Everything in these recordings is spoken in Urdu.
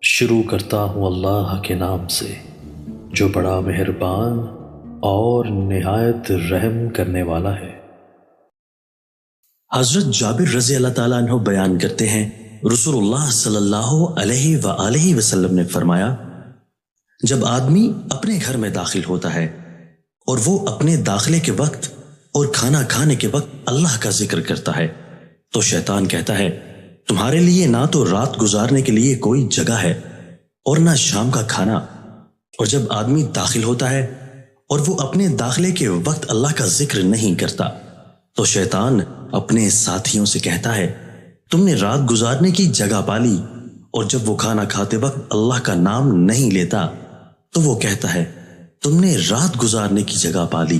شروع کرتا ہوں اللہ کے نام سے جو بڑا مہربان اور نہایت رحم کرنے والا ہے۔ حضرت جابر رضی اللہ تعالیٰ عنہ بیان کرتے ہیں، رسول اللہ صلی اللہ علیہ وآلہ وسلم نے فرمایا، جب آدمی اپنے گھر میں داخل ہوتا ہے اور وہ اپنے داخلے کے وقت اور کھانا کھانے کے وقت اللہ کا ذکر کرتا ہے تو شیطان کہتا ہے، تمہارے لیے نہ تو رات گزارنے کے لیے کوئی جگہ ہے اور نہ شام کا کھانا۔ اور جب آدمی داخل ہوتا ہے اور وہ اپنے داخلے کے وقت اللہ کا ذکر نہیں کرتا تو شیطان اپنے ساتھیوں سے کہتا ہے، تم نے رات گزارنے کی جگہ پالی۔ اور جب وہ کھانا کھاتے وقت اللہ کا نام نہیں لیتا تو وہ کہتا ہے، تم نے رات گزارنے کی جگہ پالی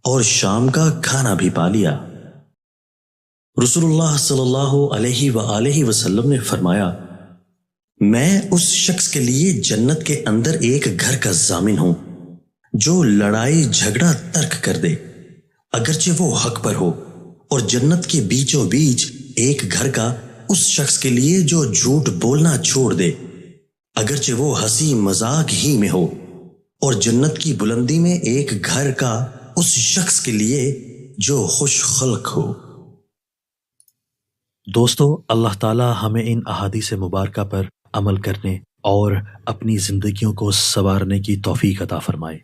اور شام کا کھانا بھی پا لیا۔ رسول اللہ صلی اللہ علیہ وآلہ وسلم نے فرمایا، میں اس شخص کے لیے جنت کے اندر ایک گھر کا ضامن ہوں جو لڑائی جھگڑا ترک کر دے اگرچہ وہ حق پر ہو، اور جنت کے بیچوں بیچ ایک گھر کا اس شخص کے لیے جو جھوٹ بولنا چھوڑ دے اگرچہ وہ ہنسی مذاق ہی میں ہو، اور جنت کی بلندی میں ایک گھر کا اس شخص کے لیے جو خوش خلق ہو۔ دوستو، اللہ تعالی ہمیں ان احادیث مبارکہ پر عمل کرنے اور اپنی زندگیوں کو سنوارنے کی توفیق عطا فرمائے۔